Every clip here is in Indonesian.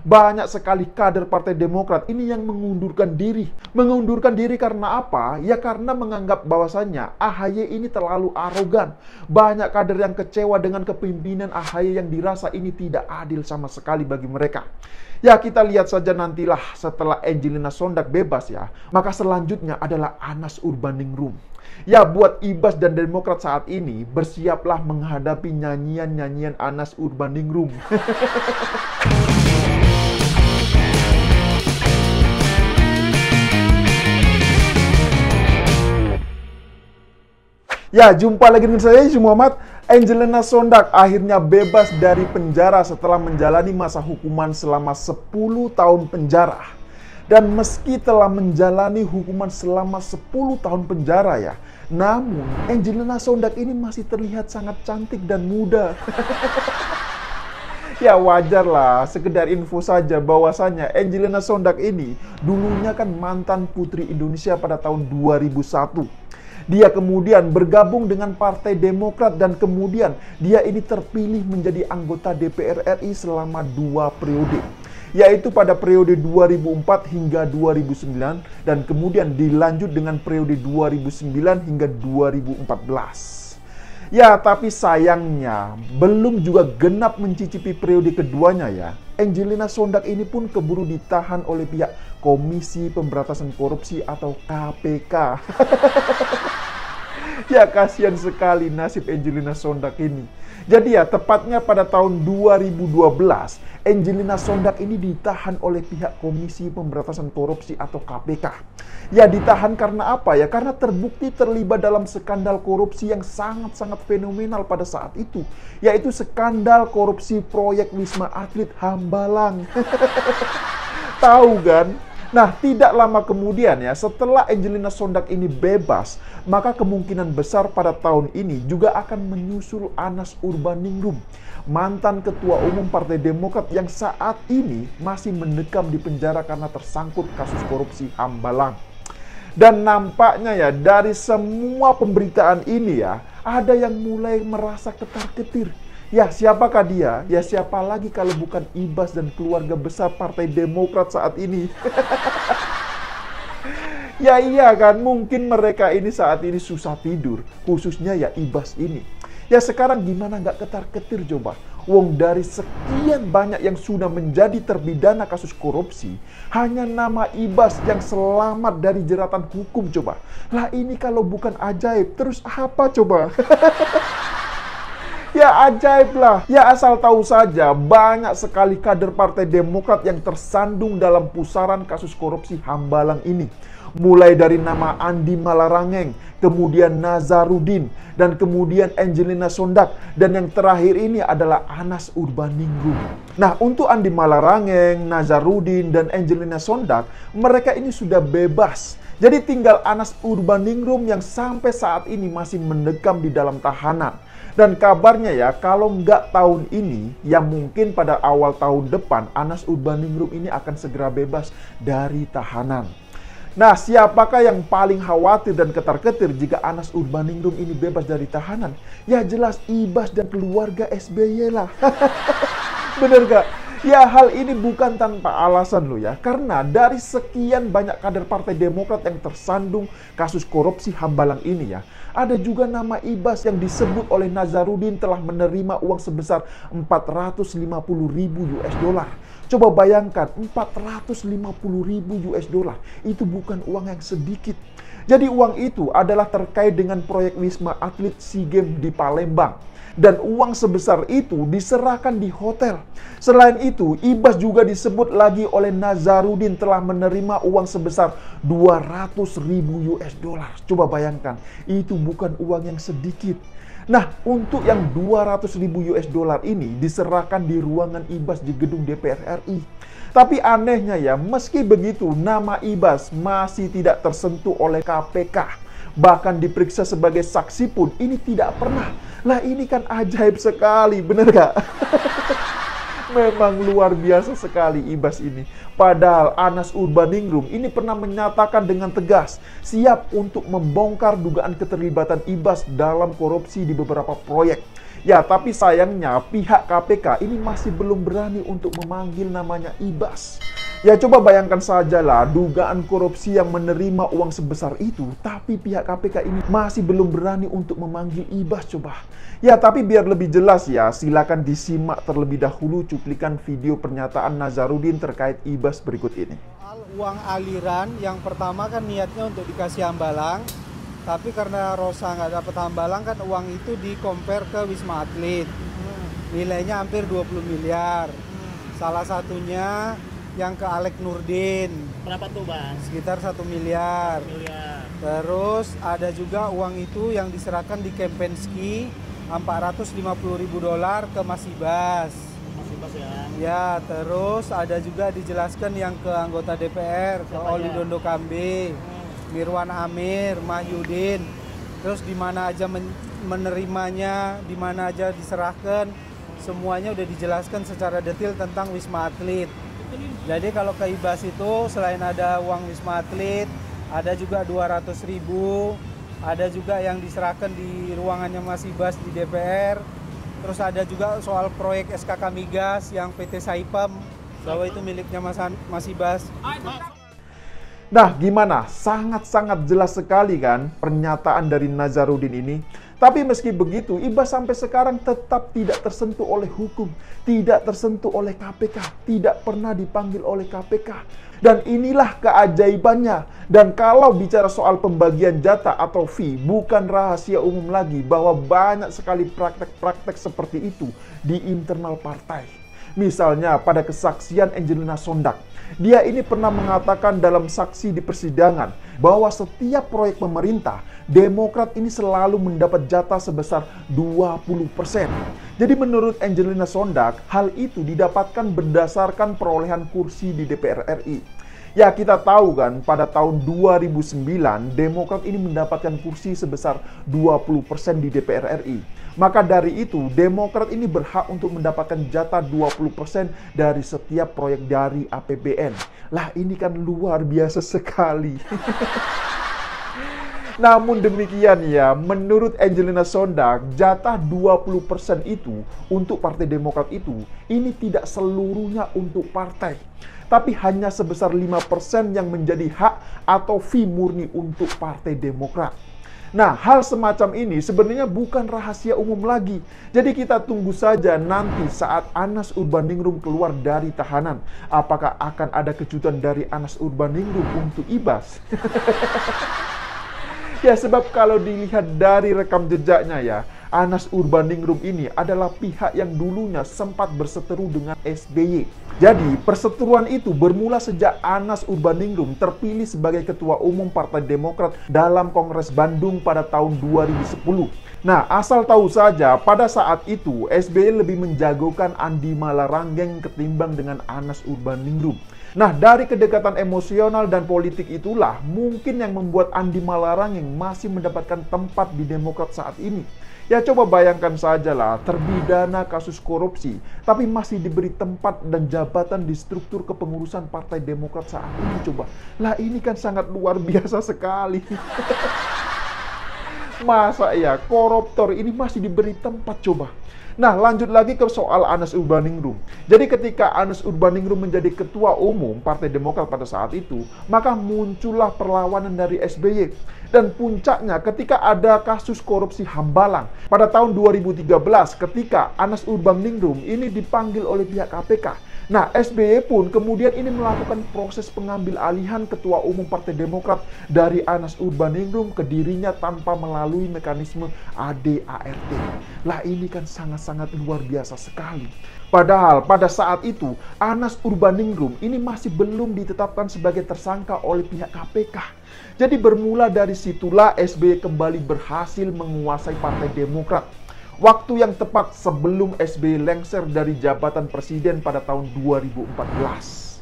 banyak sekali kader Partai Demokrat ini yang mengundurkan diri. Mengundurkan diri karena apa? Ya karena menganggap bahwasannya AHY ini terlalu arogan. Banyak kader yang kecewa dengan kepemimpinan AHY yang dirasa ini tidak adil sama sekali bagi mereka. Ya, kita lihat saja nantilah setelah Angelina Sondag bebas ya. Maka selanjutnya adalah Anas Urbaningrum. Ya, buat Ibas dan Demokrat saat ini, bersiaplah menghadapi nyanyian-nyanyian Anas Urbaningrum. Ya, jumpa lagi dengan saya, Yusuf Muhammad. Angelina Sondag akhirnya bebas dari penjara setelah menjalani masa hukuman selama 10 tahun penjara. Dan meski telah menjalani hukuman selama 10 tahun penjara ya, namun Angelina Sondag ini masih terlihat sangat cantik dan muda. Ya wajar lah, sekedar info saja bahwasanya Angelina Sondag ini dulunya kan mantan Putri Indonesia pada tahun 2001. Dia kemudian bergabung dengan Partai Demokrat dan kemudian dia ini terpilih menjadi anggota DPR RI selama 2 periode. Yaitu pada periode 2004 hingga 2009 dan kemudian dilanjut dengan periode 2009 hingga 2014. Ya, tapi sayangnya belum juga genap mencicipi periode keduanya ya. Angelina Sondag ini pun keburu ditahan oleh pihak Komisi Pemberantasan Korupsi atau KPK. Ya, kasihan sekali nasib Angelina Sondag ini. Jadi ya, tepatnya pada tahun 2012, Angelina Sondag ini ditahan oleh pihak Komisi Pemberantasan Korupsi atau KPK. Ya, ditahan karena apa ya? Karena terbukti terlibat dalam skandal korupsi yang sangat-sangat fenomenal pada saat itu. Yaitu skandal korupsi proyek Wisma Atlet Hambalang. Tahu kan? Nah, tidak lama kemudian ya, setelah Angelina Sondag ini bebas, maka kemungkinan besar pada tahun ini juga akan menyusul Anas Urbaningrum, mantan Ketua Umum Partai Demokrat yang saat ini masih mendekam di penjara karena tersangkut kasus korupsi Hambalang. Dan nampaknya ya, dari semua pemberitaan ini ya, ada yang mulai merasa ketar-ketir. Ya, siapakah dia? Ya, siapa lagi kalau bukan Ibas dan keluarga besar Partai Demokrat saat ini? Ya iya kan, mungkin mereka ini saat ini susah tidur, khususnya ya Ibas ini. Ya sekarang gimana nggak ketar-ketir coba? Wong dari sekian banyak yang sudah menjadi terpidana kasus korupsi, hanya nama Ibas yang selamat dari jeratan hukum coba. Lah ini kalau bukan ajaib, terus apa coba? Ya ajaib lah. Ya asal tahu saja banyak sekali kader Partai Demokrat yang tersandung dalam pusaran kasus korupsi Hambalang ini. Mulai dari nama Andi Malarangeng, kemudian Nazarudin, dan kemudian Angelina Sondag. Dan yang terakhir ini adalah Anas Urbaningrum. Nah, untuk Andi Malarangeng, Nazarudin, dan Angelina Sondag, mereka ini sudah bebas. Jadi tinggal Anas Urbaningrum yang sampai saat ini masih mendekam di dalam tahanan. Dan kabarnya ya, kalau nggak tahun ini, ya mungkin pada awal tahun depan, Anas Urbaningrum ini akan segera bebas dari tahanan. Nah, siapakah yang paling khawatir dan ketar-ketir jika Anas Urbaningrum ini bebas dari tahanan? Ya jelas Ibas dan keluarga SBY lah. Bener gak? Ya hal ini bukan tanpa alasan loh ya. Karena dari sekian banyak kader Partai Demokrat yang tersandung kasus korupsi Hambalang ini ya, ada juga nama Ibas yang disebut oleh Nazarudin telah menerima uang sebesar 450.000 US dollar. Coba bayangkan, 450.000 US dollar itu bukan uang yang sedikit. Jadi uang itu adalah terkait dengan proyek Wisma Atlet SEA Games di Palembang. Dan uang sebesar itu diserahkan di hotel. Selain itu, Ibas juga disebut lagi oleh Nazarudin telah menerima uang sebesar 200.000 US dollar. Coba bayangkan, itu bukan uang yang sedikit. Nah, untuk yang 200.000 US dollar ini diserahkan di ruangan Ibas di gedung DPR RI. Tapi anehnya ya, meski begitu, nama Ibas masih tidak tersentuh oleh KPK. Bahkan diperiksa sebagai saksi pun ini tidak pernah. Lah ini kan ajaib sekali, bener gak? Memang luar biasa sekali Ibas ini. Padahal Anas Urbaningrum ini pernah menyatakan dengan tegas siap untuk membongkar dugaan keterlibatan Ibas dalam korupsi di beberapa proyek. Ya, tapi sayangnya pihak KPK ini masih belum berani untuk memanggil namanya Ibas. Ya, coba bayangkan sajalah dugaan korupsi yang menerima uang sebesar itu, tapi pihak KPK ini masih belum berani untuk memanggil Ibas coba. Ya, tapi biar lebih jelas ya, silakan disimak terlebih dahulu cuplikan video pernyataan Nazarudin terkait Ibas berikut ini. Uang aliran yang pertama kan niatnya untuk dikasih Hambalang, tapi karena Rosa nggak dapat Hambalang kan uang itu di-compare ke Wisma Atlet. Nilainya hampir 20 miliar. Salah satunya yang ke Alek Nurdin. Berapa tuh, Bang? Sekitar 1 miliar. Terus ada juga uang itu yang diserahkan di Kempensky $450.000 ke Mas Ibas. Mas Ibas ya. Ya, terus ada juga dijelaskan yang ke anggota DPR, ke Oli Dondo Kambe, Mirwan Amir, Mahyudin. Terus di mana aja menerimanya, di mana aja diserahkan, semuanya udah dijelaskan secara detail tentang Wisma Atlet. Jadi kalau ke Ibas itu selain ada uang Wisma Atlet, ada juga 200.000, ada juga yang diserahkan di ruangannya Mas Ibas di DPR. Terus ada juga soal proyek SKK Migas yang PT Saipem, bahwa itu miliknya Mas Ibas. Nah, gimana? Sangat-sangat jelas sekali kan pernyataan dari Nazarudin ini. Tapi meski begitu, Ibas sampai sekarang tetap tidak tersentuh oleh hukum, tidak tersentuh oleh KPK, tidak pernah dipanggil oleh KPK. Dan inilah keajaibannya. Dan kalau bicara soal pembagian jatah atau fee, bukan rahasia umum lagi bahwa banyak sekali praktek-praktek seperti itu di internal partai. Misalnya pada kesaksian Angelina Sondak, dia ini pernah mengatakan dalam saksi di persidangan bahwa setiap proyek pemerintah, Demokrat ini selalu mendapat jatah sebesar 20%. Jadi menurut Angelina Sondak, hal itu didapatkan berdasarkan perolehan kursi di DPR RI. Ya, kita tahu kan pada tahun 2009 Demokrat ini mendapatkan kursi sebesar 20% di DPR RI. Maka dari itu Demokrat ini berhak untuk mendapatkan jatah 20% dari setiap proyek dari APBN. Lah, ini kan luar biasa sekali. Namun demikian ya, menurut Angelina Sondak, jatah 20% itu untuk Partai Demokrat itu, ini tidak seluruhnya untuk partai. Tapi hanya sebesar 5% yang menjadi hak atau fee murni untuk Partai Demokrat. Nah, hal semacam ini sebenarnya bukan rahasia umum lagi. Jadi kita tunggu saja nanti saat Anas Urbaningrum keluar dari tahanan. Apakah akan ada kejutan dari Anas Urbaningrum untuk Ibas? Ya, sebab kalau dilihat dari rekam jejaknya ya, Anas Urbaningrum ini adalah pihak yang dulunya sempat berseteru dengan SBY. Jadi, perseteruan itu bermula sejak Anas Urbaningrum terpilih sebagai Ketua Umum Partai Demokrat dalam Kongres Bandung pada tahun 2010. Nah, asal tahu saja, pada saat itu SBY lebih menjagokan Andi Malarangeng ketimbang dengan Anas Urbaningrum. Nah, dari kedekatan emosional dan politik itulah mungkin yang membuat Andi Malarangeng masih mendapatkan tempat di Demokrat saat ini. Ya, coba bayangkan sajalah, terbidana kasus korupsi, tapi masih diberi tempat dan jabatan di struktur kepengurusan Partai Demokrat saat ini coba. Lah, ini kan sangat luar biasa sekali. Masa ya, koruptor ini masih diberi tempat coba. Nah, lanjut lagi ke soal Anas Urbaningrum. Jadi ketika Anas Urbaningrum menjadi Ketua Umum Partai Demokrat pada saat itu, maka muncullah perlawanan dari SBY. Dan puncaknya ketika ada kasus korupsi Hambalang pada tahun 2013 ketika Anas Urbaningrum ini dipanggil oleh pihak KPK. Nah, SBY pun kemudian ini melakukan proses pengambil alihan Ketua Umum Partai Demokrat dari Anas Urbaningrum ke dirinya tanpa melalui mekanisme ADART. Lah, ini kan sangat-sangat luar biasa sekali. Padahal pada saat itu Anas Urbaningrum ini masih belum ditetapkan sebagai tersangka oleh pihak KPK. Jadi bermula dari situlah SBY kembali berhasil menguasai Partai Demokrat. Waktu yang tepat sebelum SBY lengser dari jabatan presiden pada tahun 2014.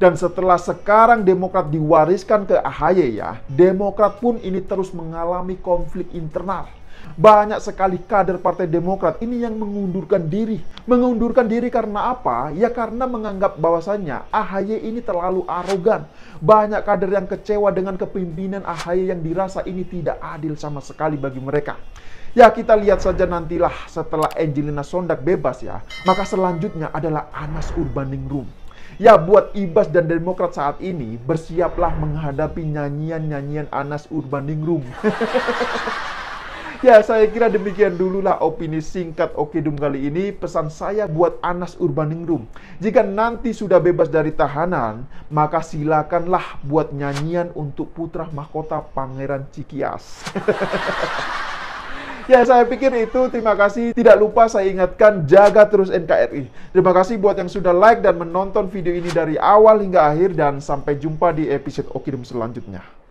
Dan setelah sekarang Demokrat diwariskan ke AHY ya, Demokrat pun ini terus mengalami konflik internal. Banyak sekali kader Partai Demokrat ini yang mengundurkan diri. Mengundurkan diri karena apa? Ya karena menganggap bahwasannya AHY ini terlalu arogan. Banyak kader yang kecewa dengan kepemimpinan AHY yang dirasa ini tidak adil sama sekali bagi mereka. Ya, kita lihat saja nantilah setelah Angelina Sondag bebas ya. Maka selanjutnya adalah Anas Urbaningrum. Ya, buat Ibas dan Demokrat saat ini, bersiaplah menghadapi nyanyian-nyanyian Anas Urbaningrum. Ya, saya kira demikian dululah opini singkat Okedum kali ini. Pesan saya buat Anas Urbaningrum, jika nanti sudah bebas dari tahanan, maka silakanlah buat nyanyian untuk putra mahkota Pangeran Cikias. Ya, saya pikir itu. Terima kasih. Tidak lupa saya ingatkan, jaga terus NKRI. Terima kasih buat yang sudah like dan menonton video ini dari awal hingga akhir. Dan sampai jumpa di episode Okedum selanjutnya.